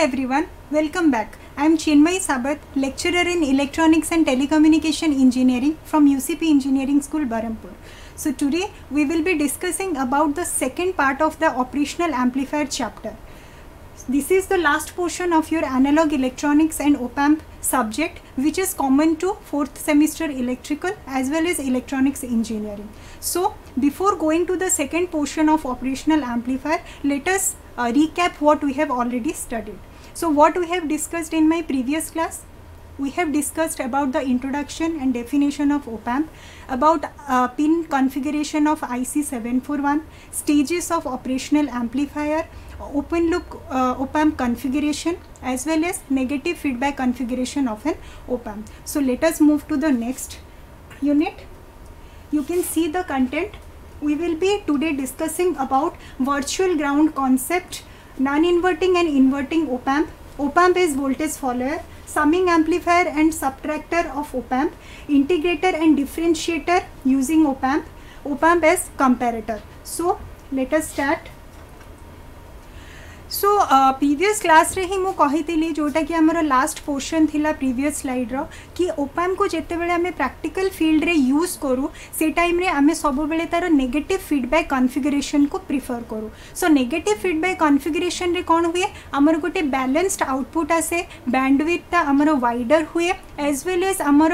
everyone, welcome back. I am Chinmay Sabat, lecturer in Electronics and Telecommunication Engineering from UCP Engineering School, Barampur. So today we will be discussing about the second part of the operational amplifier chapter. This is the last portion of your analog electronics and op-amp subject, which is common to 4th semester electrical as well as electronics engineering. So before going to the second portion of operational amplifier, let us recap what we have already studied. So what we have discussed in my previous class, we have discussed about the introduction and definition of op-amp, about pin configuration of IC741, stages of operational amplifier, open loop op-amp configuration, as well as negative feedback configuration of an op-amp. So let us move to the next unit. You can see the content. We will be today discussing about virtual ground concept, non-inverting and inverting op-amp. Op-amp is voltage follower, summing amplifier and subtractor of op-amp, integrator and differentiator using op-amp, op-amp as comparator. So let us start. So previous class रे ही मु कही जोटा कि आमर last portion थिला previous slide रो कि op-amp को जिते बेले आमे प्रैक्टिकल फील्ड रे यूज करू से टाइम रे आमे सब बेले तार नेगेटिव फीडबैक कॉन्फ़िगरेशन को प्रिफर करू. सो नेगेटिव फीडबैक कॉन्फ़िगरेशन रे कोन हुए आमर गोटे बैलेंस्ड आउटपुट आसे, बैंडविड्थ ता आमर वाइडर हुए, एज वेल एज आमर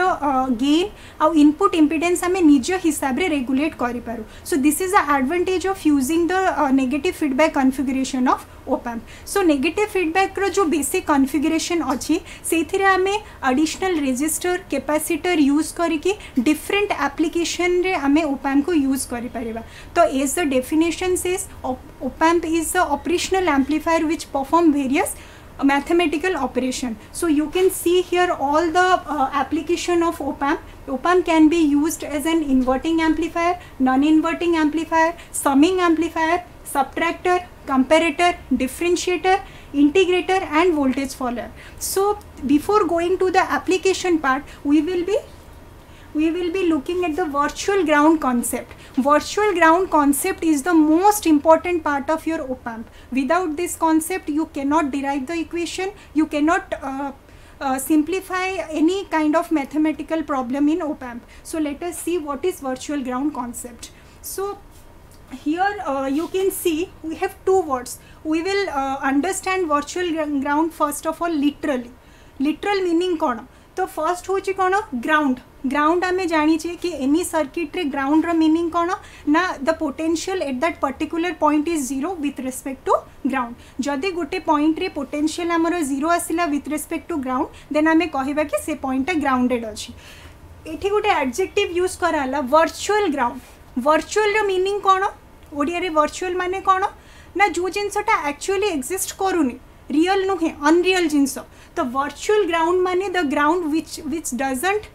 गेन आउ इनपुट इंपिडेंस आमे निज हिसाब रे रेगुलेट करि पारू. So this is the advantage of using the negative feedback configuration of op-amp. सो नेगेटिव फीडबैक रो जो बेसिक कॉन्फ़िगरेशन अच्छी से आमे एडिशनल रेजिस्टर कैपेसिटर यूज करके डिफरेंट एप्लीकेशन रे आमे op-amp को यूज करि परिबा. तो as the definition says op-amp is the operational amplifier which perform various mathematical operation. So you can see here all the application of op-amp. Op-amp can be used as an inverting amplifier, non-inverting amplifier, summing amplifier, subtractor, comparator, differentiator, integrator and voltage follower. So before going to the application part, we will be looking at the virtual ground concept. Virtual ground concept is the most important part of your op-amp. Without this concept you cannot derive the equation, you cannot simplify any kind of mathematical problem in op-amp. So let us see what is virtual ground concept. So here you can see we have two words. We will understand virtual ground first of all literally. Literal meaning कौन? तो first हूँ कौन ground. Ground आमे जानी कि any circuit रे ground रो meaning कौन ना the potential at that particular point is zero with respect to ground. जदि गोटे पॉइंट रे पोटेंशियल आमर जीरो आसिला with respect to ground then आमे कहबा कि से पॉइंट ग्राउंडेड अछि. एठी गोटे एडजेक्टिव यूज कराला वर्चुअल ग्राउंड. वर्चुअल रो मीनिंग कौन? ओडिया रे वर्चुअल माने कौन ना जो जिनसटा एक्चुअली एग्जिस्ट करूनी, रियल नुहे, अनरियल जिनस. तो वर्चुअल ग्राउंड माने the ground which doesn't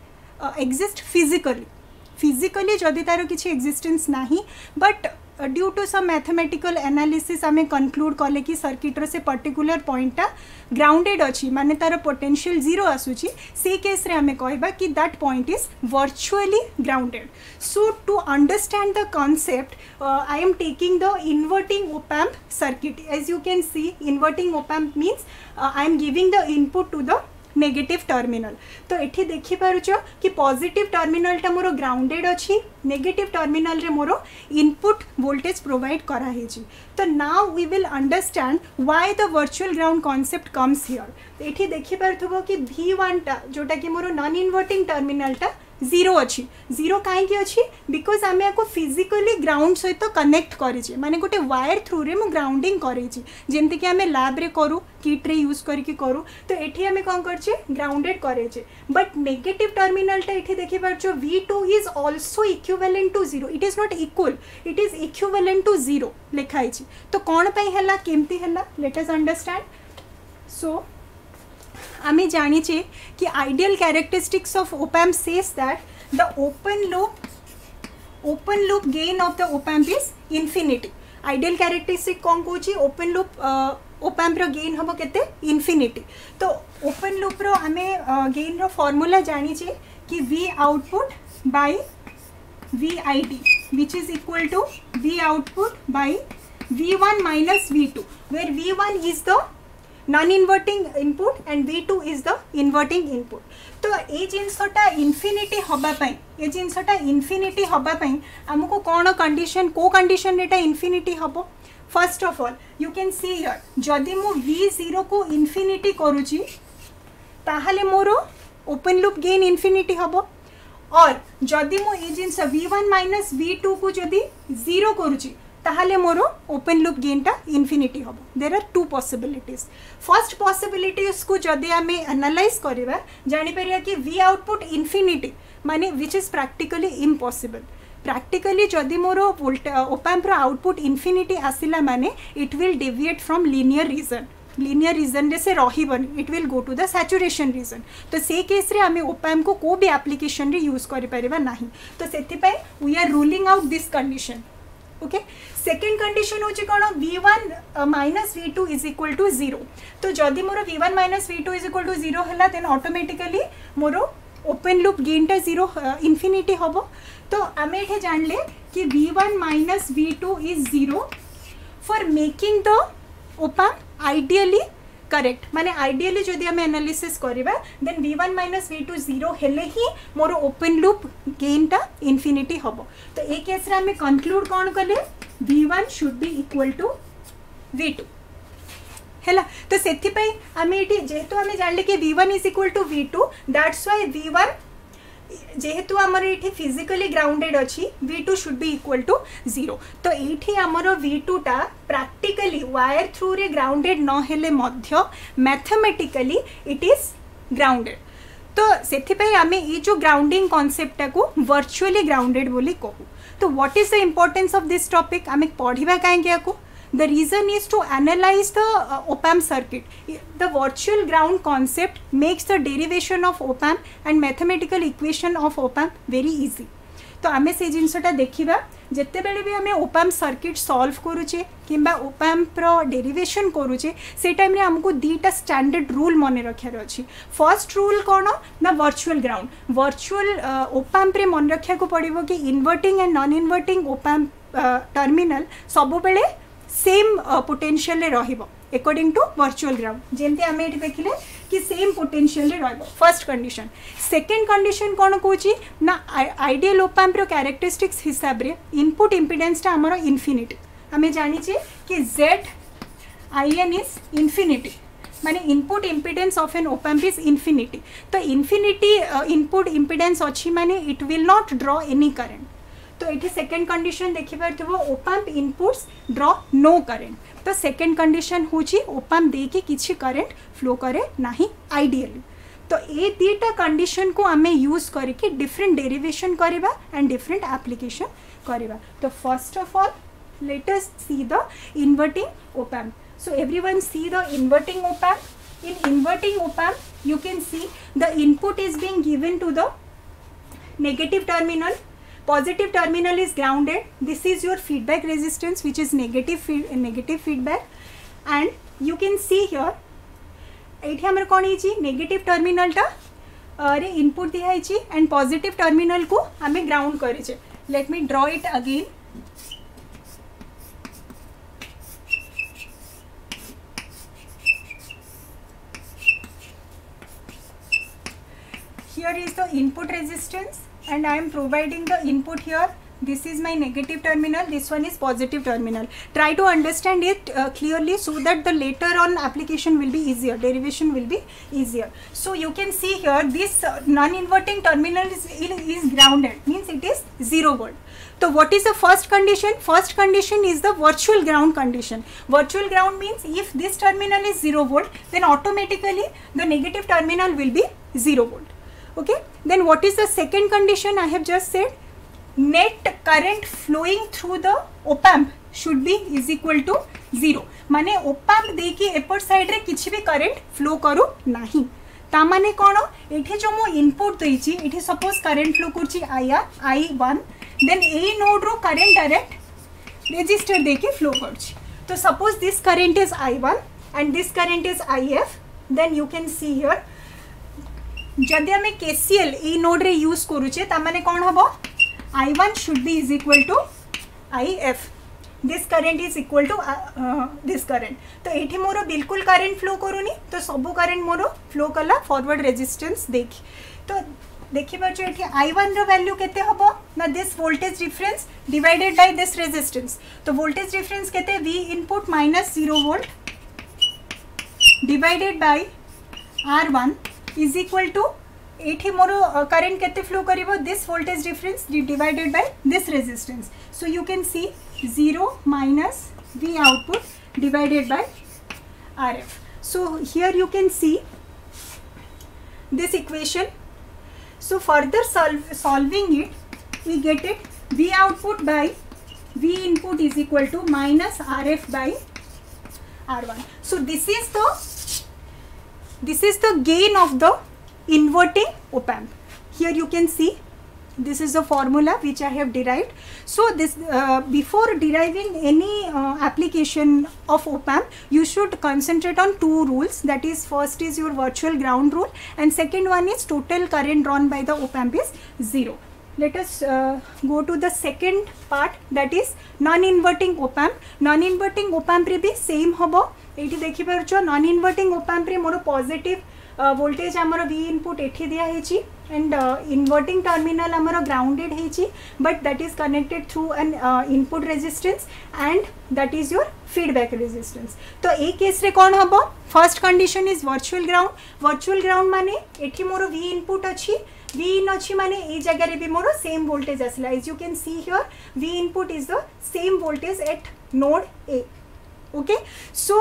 exist physically जदि तार किसी एग्जिस्टेंस नाही, but due to some mathematical analysis आमे कंक्लूड कले कि सर्किट रो से पर्टिकुलर पॉइंटा ग्राउंडेड अच्छी माने तार पोटेंशियल जीरो आसुची, से केस रे आमे कहबा कि that point is virtually grounded. So to understand the concept I am taking the inverting op-amp circuit. As you can see, inverting op-amp means I am giving the input to the negative terminal. तो एठी देखि पारुछ कि positive terminal टा मोर grounded अछि, negative terminal रे मोर इनपुट वोल्टेज प्रोवाइड करा हेछि. तो now we will understand why the virtual ground concept comes here. एठी देखि पारथबो कि V1 टा जोटा कि मोर नॉन इन्वर्टिंग टर्मिनल टा जीरो अच्छी. जीरो कहीं अच्छी बिकज आम या फिजिकली ग्राउंड सहित कनेक्ट करे, माने गोटे वायर थ्रू रे मु ग्राउंडिंग करे जेमती कि आम लैब रे करूँ, किट रे यूज करके करूँ. तो एठी आम कौन करछे ग्राउंडेड करे. बट नेगेटिव टर्मिनल टा एठी देखि पारछो V2 is also equivalent to zero. It is not equal, it is equivalent to zero लिखाई. तो कौन पई हला, केमती हला, लेट अस अंडरस्टैंड. सो आमे जानिचे कि ideal characteristics of op-amp says that the open loop gain of the op-amp is infinity. Ideal characteristic कौन कहूँ ओपन लूप op-amp रो गेन हम केते इन्फिनिटी. तो ओपन लूप रो आमे गेन रो फॉर्मूला जानिचे कि V output by VID which is equal to V output by V1 minus V2, where V1 is the non inverting input and V2 is the inverting input. तो ये जिनसटा infinity हवापाई ये जिनसटा infinity हवापाई आमको कौन condition को condition एटा infinity हबो। First of all you can see here जदि मु V0 को इनफिनिटी करूची ताहले मोर ओपन लूप गेन इनफिनिटी हबो और जदि मु ये जिनस V1 माइनस V2 को जदि 0 करूची ताहले मोर ओपन लूप गेन टा इनफिनिटी हबो। There are two possibilities. First possibilities को जदि आमे एनालाइज करबा जानि परिया कि V आउटपुट इनफिनिटी माने which is practically impossible. Practically जदि मोर ओपैम्प रो आउटपुट इनफिनिटी आसिला माने it will deviate from linear region रे से रहिबनी, it will go to the saturation region. तो से केस रे आमे ओपैम्प को भी एप्लिकेशन रे यूज करि परिबा नाही। तो सेति पय we are ruling out this condition. Okay second condition होची कोन V1 minus V2 is equal to 0। तो जदि मोर V1 minus V2 is equal to 0 हला देन ऑटोमेटिकली मोर ओपन लूप गेन टा 0 इनफिनिटी हबो। तो आमे एठे जानले कि V1 minus V2 is 0 for making the op-amp ideally correct. माने आइडियली जदि आमे एनालिसिस करबा देन V1 माइनस V2 0 हेले ही मोर ओपन लूप गेन टा इनफिनिटी हबो। तो ए केस रे आमे कंक्लूड कोन कले V1 should be equal to V2 हैला। तो सेथि पई आमे एटी जेहेतु आमे जानले कि V1 is equal to V2 that's why V1 जेहेतु आमर ये फिजिकली ग्राउंडेड अच्छी V2 should be equal to 0। तो ये आमर V2 टा प्रैक्टिकली वायर थ्रू रे ग्राउंडेड न हेले मध्य मैथमेटिकली इट इज ग्राउंडेड। तो सेथिपई आमे ये जो ग्राउंडिंग कॉन्सेप्ट को वर्चुअली ग्राउंडेड बोली कहू। तो what is the importance of this topic आमे पढ़िबा काहेकि याको the reason is to analyze the op-amp circuit. The virtual ground concept makes the derivation of op-amp and mathematical equation of op-amp very easy. तो आमे से जिनसटा देखिबा जत्ते बेले भी आमे op-amp circuit solve करूचे किंबा op-amp रो derivation करूचे से टाइम रे हमको दीटा स्टैंडर्ड रूल मने रखियार अछि। फर्स्ट रूल कोन ना वर्चुअल ग्राउंड। वर्चुअल op-amp रे मन रखिया को पड़िबो कि inverting and non inverting op-amp terminal सब बेले सेम पोटेंशियल रे रहिबो अकॉर्डिंग टू वर्चुअल ग्राउंड। जेंति आमे एठी देखिले कि सेम पोटेंशियल रे रहिबो फर्स्ट कंडीशन। सेकंड कंडीशन कोन कहूची ना आइडियल ओपैम्प रो कैरेक्टरिस्टिक्स हिसाब रे इनपुट इंपिडेंस ता हमरो इन्फिनिटी। आमे जानि जे कि ZIN इज इन्फिनिटी माने input impedance of an op amp is infinity. तो इन्फिनिटी इनपुट इंपिडेंस अछि माने it will not draw any current. तो ये सेकेंड कंडीशन देखि पारथिबो op amp inputs draw no current. तो सेकेंड कंडीशन होची ओपैम्प दे के किछि करंट फ्लो करे नाही आइडियली। तो ये दीटा कंडीशन को आमे यूज करके डिफरेंट डेरिवेशन करबा एंड डिफरेंट एप्लीकेशन करबा। तो first of all let us see the inverting op amp. So everyone see the inverting op amp. In inverting op amp you can see the input is being given to the negative terminal, positive terminal is grounded, this is your feedback resistance which is negative feedback, and you can see here एठी हमर कोन हिची negative terminal टा रे input दिया हिची and positive terminal को हमें ground करिचे। Let me draw it again. Here is the input resistance and I am providing the input here. This is my negative terminal, this one is positive terminal. Try to understand it clearly so that the later on application will be easier, derivation will be easier. So you can see here this non-inverting terminal is grounded, means it is 0 volt. So what is the first condition? First condition is the virtual ground condition. Virtual ground means if this terminal is 0 volt, then automatically the negative terminal will be 0 volt. Okay, then what is the second condition I have just said? Net current flowing through the op-amp should be is equal to 0. माने op-amp दे की एपर side रे किछि भी current flow करू नाही। ता माने कोन एठी जो मो इनपुट देछि एठी सपोज करंट फ्लो करछि IR I1 देन ए नोड रो करंट डायरेक्ट रेजिस्टर दे के फ्लो करछि। तो suppose this current is I1 and this current is IF, then you can see here जदि आमे KCL ए नोड रे यूज करूचे ता माने कोन हबो I1 should be is equal to IF. This current is equal to this current तो ये मोर बिल्कुल करंट फ्लो करूनी तो सब करंट मोर फ्लो कला फॉरवर्ड रेजिस्टेंस देखी तो देखिए I1 रो वैल्यू केते हबो ना this voltage difference divided by this resistance तो वोल्टेज डिफरेंस केते V input minus 0 volt divided by R1 is equal to एठी मोर करंट केते फ्लो करिवो this voltage difference divided by this resistance so you can C 0 minus V output divided by RF. So here you can see this equation. So further solving it, we get it V output by V input is equal to minus RF by R1. So this is the gain of the inverting op amp. Here you can see this is the formula which I have derived. So this before deriving any application of op amp, you should concentrate on two rules. That is, first is your virtual ground rule and second one is total current drawn by the op amp is 0. Let us go to the second part, that is non-inverting op amp. Non-inverting op amp रे भी same होबो एठी देखि परछो non-inverting op amp रे मोर positive voltage आमर V input एठी दिया हेची and inverting terminal आमर grounded हेची but that is connected through an input resistance and that is your feedback resistance. तो ए केस रे कोन हबो first condition is virtual ground माने एठी मोर V input अछि V in अच्छी माने ए जगह रे भी मोर सेम वोल्टेज आसला as you can see here V input is the same voltage at node A. Okay, so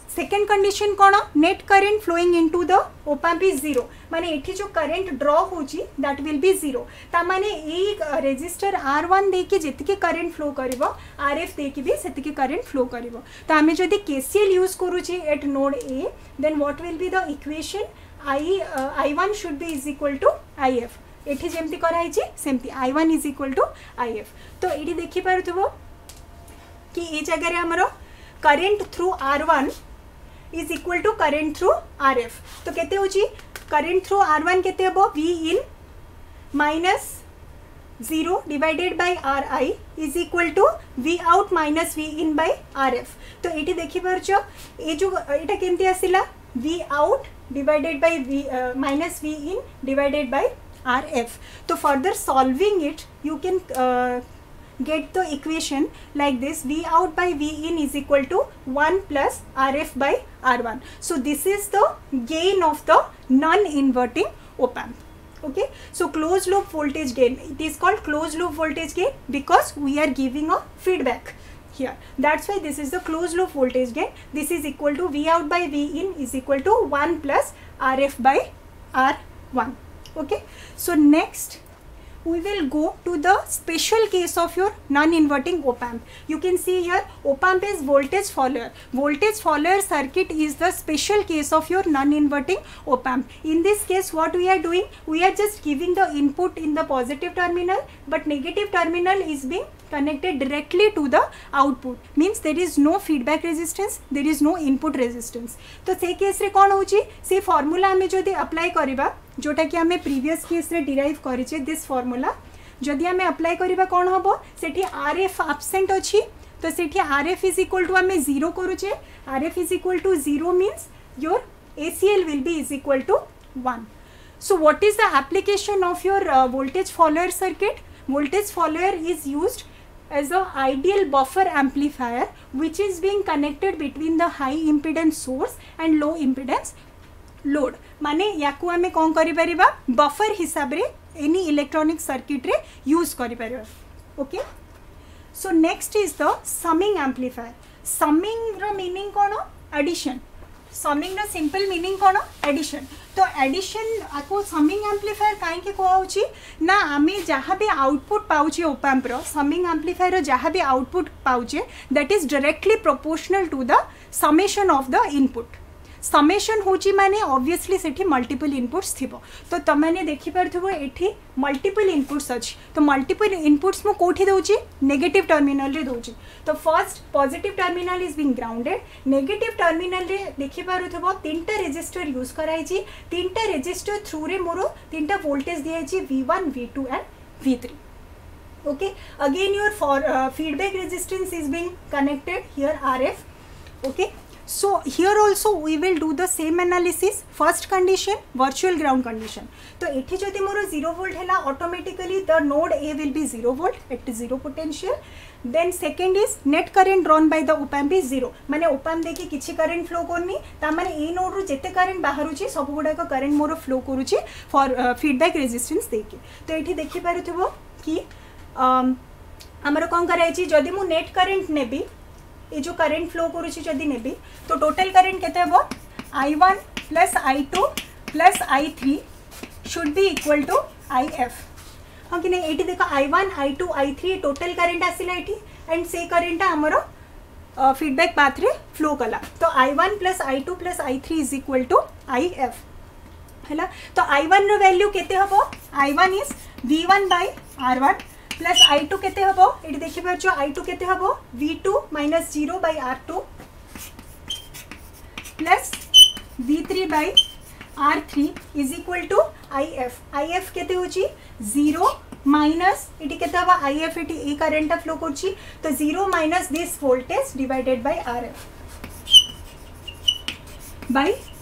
second condition cone net current flowing into the op amp is 0 माने एठी जो current draw होची that will be 0 ता माने ए resistor R1 दे के जेतिके current flow करिवो RF दे के भी सेतिके current flow करिवो ता हमें जदी KCL use करूची at node A then what will be the equation I1 should be is equal to IF. एठी जेमती कराइची सेमती I1 is equal to IF. तो एठी देखि पारुथबो कि ए जगह रे हमरो current through R1 is equal to current through RF. तो केते होची current through R1 केते हबो V in minus 0 divided by Ri is equal to V out minus V in by RF. तो एठी देखि पारछो ए जो एटा केमती आसिला V out divided by V minus V in divided by RF. So further solving it you can get the equation like this V out by V in is equal to 1 plus RF by R1. So this is the gain of the non-inverting op amp. Okay, so closed loop voltage gain, it is called closed loop voltage gain because we are giving a feedback here. That's why this is the closed loop voltage gain. This is equal to V out by V in is equal to 1 plus RF by R1. Okay, so next we will go to the special case of your non-inverting op amp. You can see here op amp is voltage follower. Voltage follower circuit is the special case of your non-inverting op amp. In this case what we are doing, we are just giving the input in the positive terminal but negative terminal is being connected directly to the output, means there is no feedback resistance, there is no input resistance. तो से case रे कौन होची से formula हमें जदि apply करिबा जोटा कि हमें प्रीवियस केस रे डिराइव करिचे दिस फॉर्मूला जदि हमें अप्लाई करिबा कौन हबो सेठी RF एब्सेंट अछि तो सेठी RF इज इक्वल टू हमें 0 करूचे RF is equal to 0 means your ACL will be is equal to 1. So what is the application of your voltage follower circuit? Voltage follower is used as a ideal buffer amplifier which is being connected between the high impedance source and low impedance load. माने याकू आमे कौन करि परिबा buffer हिसाब रे any electronic circuit रे use करि परिबा. Okay, so next is the summing amplifier. Summing रो मीनिंग कोन एडिशन. समिंग रो सिंपल मीनिंग कोन एडिशन. तो एडिशन आको समिंग एम्प्लीफायर काहे के कहउची ना आमे जहाँ भी आउटपुट पाउचे op amp रो समिंग एम्प्लीफायर रो जहाँ भी आउटपुट पाउचे that is directly proportional to the summation of the input. Summation होची माने ऑब्वियसली सेठी मल्टीपल इनपुट्स थिबो. तो तमने देखि परथबो एठी मल्टीपल इनपुट्स अछि तो मल्टीपल इनपुट्स मो कोठी दोची नेगेटिव टर्मिनल रे दोची. तो first positive terminal is being grounded. Negative terminal रे देखि परथबो तीनटा रेजिस्टर यूज कराइची. तीनटा रेजिस्टर थ्रू रे मोरो तीनटा वोल्टेज दियाची V1 V2 and V3. Okay, again your feedback resistance is being connected here, RF. Okay, so here also we will do the same analysis. First condition, virtual ground condition. तो एठी जदि मोर 0 volt है automatically the node A will be 0 volt at 0 potential. Then second is net current drawn by the op amp is 0. माने op amp देखि किछि current flow करनी ता माने ए नोड रु जेते current बाहरुची सब गुडा को current मोर flow करूची for feedback resistance देके. तो एठी देखि पारुथिबो कि हमर कोन कराइछि जदि मु net current नेबी ये जो करंट फ्लो करुछि जदि नेबी तो टोटल करंट केते हबो I1 plus I2 plus I3 should be equal to IF. हाँ कि नहीं एटी देखो I1 I2 I3 total current आसिला एटी एंड से करंट हमरो फीडबैक पाथ रे फ्लो कला तो I1 plus I2 plus I3 is equal to IF हैला. तो I1 रो वैल्यू केते हबो I1 is V1 bye R1 plus I2 केते हबो एटी देखि परछो I2 केते हबो V2 minus 0 by R2 plus V3 by R3 is equal to IF. IF केते होची 0 माइनस एटी केते हबो IF एटी ए करंट फ्लो करची तो 0 minus this voltage divided by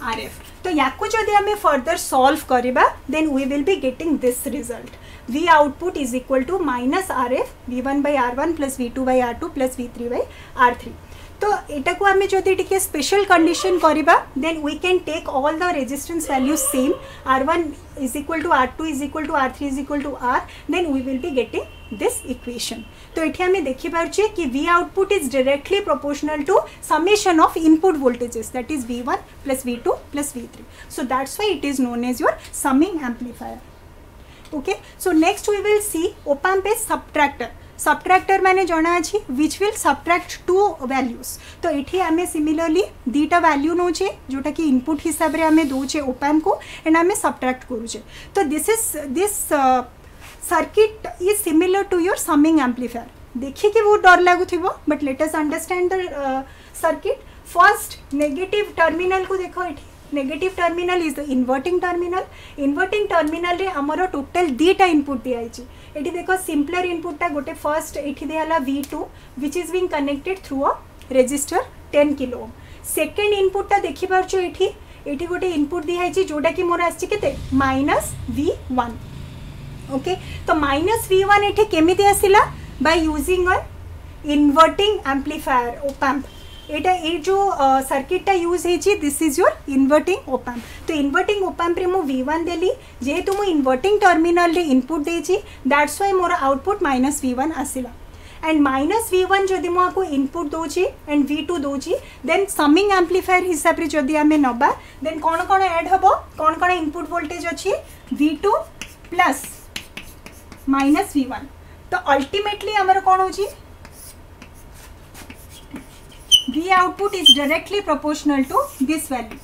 RF. तो याकू जदि हमें फर्दर सॉल्व करिबा then we will be getting this result. V output is equal to minus RF V1 by R1 plus V2 by R2 plus V3 by R3. तो एटा को हमें जदि टिके स्पेशल कंडीशन करिबा then we can take all the resistance value same R1 is equal to R2 is equal to R3 is equal to R then we will be getting this equation. तो एठी हमें देखि पारछे कि V output is directly proportional to summation of input voltages that is V1 plus V2 plus V3. So that's why it is known as your summing amplifier. Okay, so next we will see op amp is subtractor. Subtractor माने जाना अछि which will subtract two values. तो एठी हमें similarly दीटा value नोचे जोटा कि input हिसाब रे हमें दोचे op amp को एंड हमें subtract करूचे. तो this circuit is similar to your summing amplifier. देखिए कि वो डर लागुथिबो but let us understand the circuit. First negative terminal को देखो एठी negative terminal is the inverting terminal. Inverting terminal रे हमरो टोटल दीटा इनपुट दिया आइछि. एठी देखो सिंपलर इनपुट ता गोटे फर्स्ट एठी देहला V2 which is being connected through a resistor 10 kilo ohm. Second input ता देखि पारछो एठी गोटे इनपुट दिया आइछि जोटा कि मोर आछि केते -V1. ओके, तो -V1 एठी केमिति आसिला by using a inverting amplifier op amp. एटा ए जो सर्किट टा यूज हेची this is your inverting op amp. तो इन्वर्टिंग op amp रे मु V1 देली जेहेतु मु इन्वर्टिंग टर्मिनल रे इनपुट देची दैट्स व्हाई मोर आउटपुट -V1 आसिला. एंड -V1 जदि मु आको इनपुट दोची एंड V2 दोची देन समिंग एम्पलीफायर हिसाब रे जदि हमें नबा देन कोन कोन ऐड हबो कोन कोन इनपुट वोल्टेज अछि V2 प्लस -V1. तो अल्टीमेटली हमर कोन होची V output is directly proportional to this value.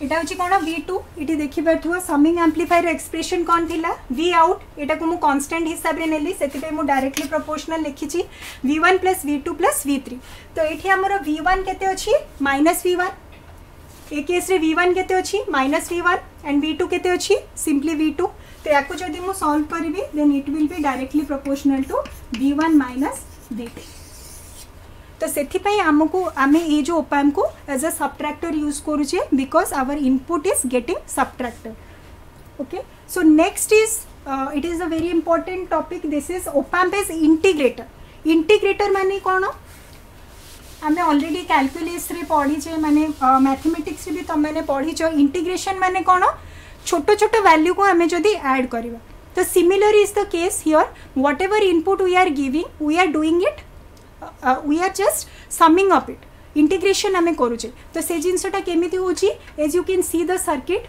एटा होची कोन V2 इटी देखि परथुवा समिंग एम्पलीफायर एक्सप्रेशन कोन थिला V out एटा को मु कांस्टेंट हिसाब रे नेली सेति पे मु डायरेक्टली प्रोपोर्शनल लिखिची V1 plus V2 plus V3. तो एठी हमर V1 केते अछि -V1 ए केस रे V1 केते अछि -V1 एंड V2 केते अछि सिंपली V2. तो याको जदि मु सॉल्व करबी then it will be directly proportional to V1 - V2. तो सेथिपाई आमको आमे ए जो op amp को एज अ सबट्रैक्टर यूज करूचे because our input is getting subtractor. Okay, so next is it is a very important topic. This is op amp is integrator. Integrator माने कोन आमे already calculus रे पढीचे माने mathematics रे भी तुम माने पढीचो. इंटीग्रेशन माने कोन छोटो छोटो वैल्यू को आमे जदी ऐड करबा तो similar is the case here. Whatever input we are giving we are doing it we are just summing up it. Integration आमे करूचे तो से जिनसटा केमिति होची as you can see the circuit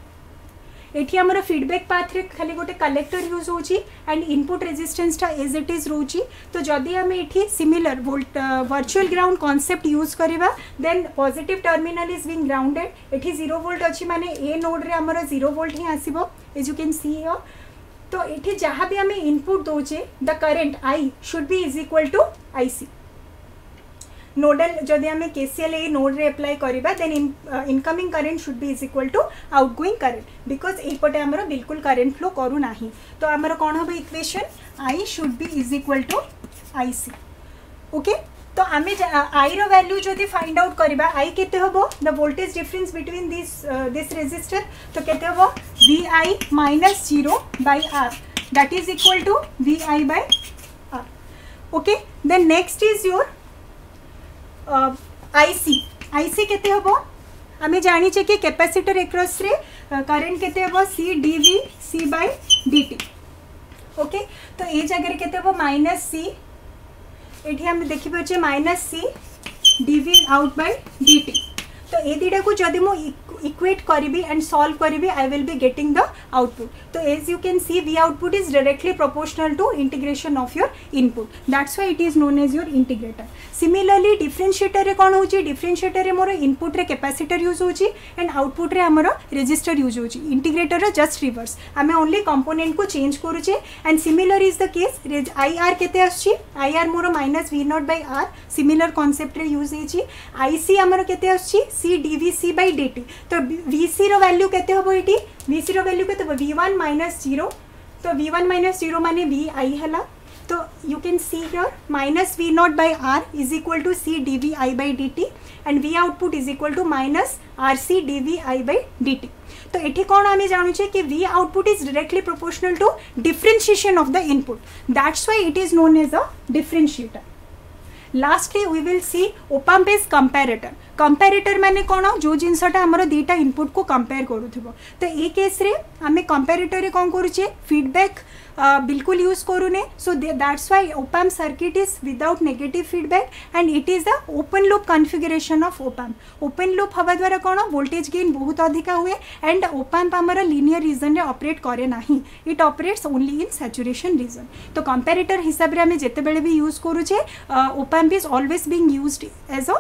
एठी हमर फीडबैक पाथ रे खाली गोटे कलेक्टर यूज होची एंड इनपुट रेजिस्टेंस टा एज इट इज रोची. तो जदि हमें एठी similar virtual ground concept use करिबा then positive terminal is being grounded. एठी 0 वोल्ट अछि माने ए नोड रे हमर 0 वोल्ट ही आसीबो as you can see here. तो एठी जहां भी हमें इनपुट दोचे the current I should be is equal to IC. Nodal जदि आम केसीएल ए नोड रे अप्लाई करबा then incoming current should be is equal to outgoing current because एपटे आमर बिल्कुल करंट फ्लो करू नाही तो आमर कौन हम equation I should be is equal to I C okay तो आम आई रो वैल्यू जदि फाइंड आउट करबा आई केते होबो the voltage difference between this resistor तो केते होबो V I minus 0 by R that is equal to V I by R okay then next is your IC केते होबो आमे जानी छे कि कैपेसिटर एक्रॉस रे करंट केते होबो सी डीवी सी बाय डीटी ओके तो ए जगह रे केते होबो माइनस सी एठी हम देखि परछे minus C dV out by DT तो ए दुटा को जदि मो इक्वेट करी एंड सॉल्व करी I will be getting the output तो as you can see V output is directly proportional to integration of your input that's why it is known as your integrator similarly differentiator रे कौन होची differentiator रे मोर input रे capacitor use होची and output रे हमर रेजिस्टर यूज होची इंटीग्रेटर रे जस्ट रिवर्स आमे ओनली कंपोनेंट को चेंज करूचे and similar is the case आईआर केते आछी आईआर मोर minus V not by R similar concept रे यूज हेची आईसी हमर केते आछी सी डीवीसी बाय डीटी तो वीसी रो वैल्यू केते होबो एटी वीसी रो वैल्यू केते होबो v1 माइनस 0 तो v1 माइनस 0 माने vi हला तो you can see here minus V not by R is equal to C DV I by DT and V output is equal to minus R C DV I by DT तो एठी कौन आमे जानुचे कि V output is directly proportional to differentiation of the input that's why it is known as a differentiator lastly we will see op amp is comparator माने कौन जो जिनसटा आमर दीटा इनपुट को कंपेयर करूथबो तो ए केस रे आमे कंपैरेटर रे कौन करूचे फीडबैक बिल्कुल यूज करूने so that's why op amp circuit is without negative feedback and it is the open loop configuration of op amp open loop हवा द्वारा कौन वोल्टेज गेन बहुत अधिक हुए एंड ओपैम्प आमर लीनियर रीजन रे ऑपरेट करे नाही it operates only in saturation region तो कंपैरेटर हिसाब रे आमे जेते बेले भी यूज करूचे op amp is always being used as a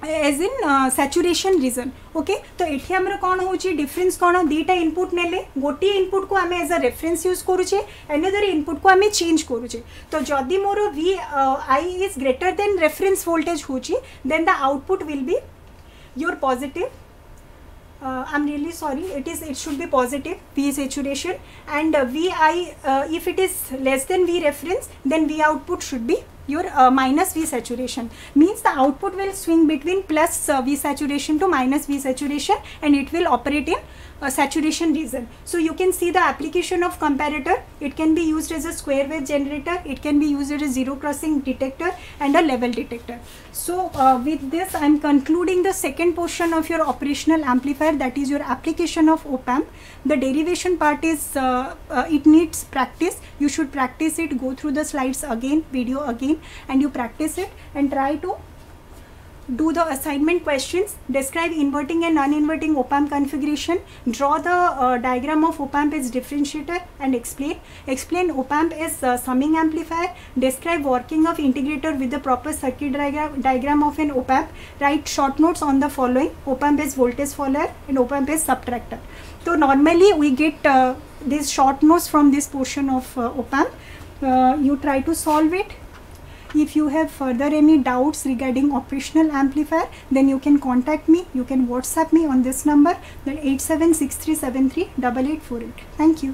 as in saturation reason okay तो एठी हमर कौन होची डिफरेंस कौन दीटा इनपुट नेले गोटी इनपुट को आमे एज अ रेफरेंस यूज करूचे अनदर इनपुट को आमे चेंज करूचे तो जदी मोर V I is greater than reference voltage होची then the output will be your positive I'm really sorry it should be positive V saturation and VI if it is less than V reference then V output should be your minus V saturation means the output will swing between plus V saturation to minus V saturation and it will operate in saturation region. So you can see the application of comparator. It can be used as a square wave generator, it can be used as a zero crossing detector and a level detector. So with this I am concluding the second portion of your operational amplifier, that is your application of op-amp. The derivation part is it needs practice. You should practice it, go through the slides again, video again, and you practice it and try to do the assignment questions. Describe inverting and non-inverting op-amp configuration, draw the diagram of op-amp as differentiator and explain op-amp as summing amplifier, describe working of integrator with the proper circuit diagram of an op-amp, write short notes on the following: op-amp as voltage follower and op-amp as subtractor. So normally we get these short notes from this portion of op-amp. You try to solve it. If you have further any doubts regarding operational amplifier, then you can contact me. You can WhatsApp me on this number, that 8763738848. Thank you.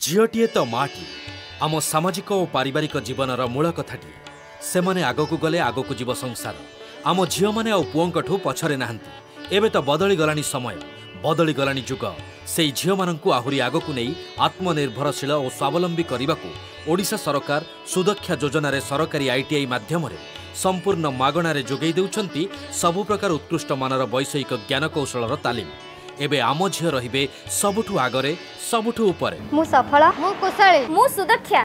झीटीए तो माटी आम सामाजिक और पारिवारिक जीवनर मूल कथाटी से माने आगकू गले आगकू जीव संसार आम झील मैंने आ पुओं पछरे नाहंती एबे तो बदली गलानी समय बदली गलानी जुग से झील मानू आहरी आगकू नहीं आत्मनिर्भरशील और स्वावलंबी करने को ओडिशा सरकार सुदक्षा योजना रे सरकारी आईटीआई माध्यम संपूर्ण मागणारे जोगई देउछंती सबु प्रकार उत्कृष्ट मानर वैषयिक ज्ञान कौशलर तालीम एबे आम झील रहिबे सबुठु आगरे सबुठु उपरे। मु सफल मु कुशली मु सुदक्षा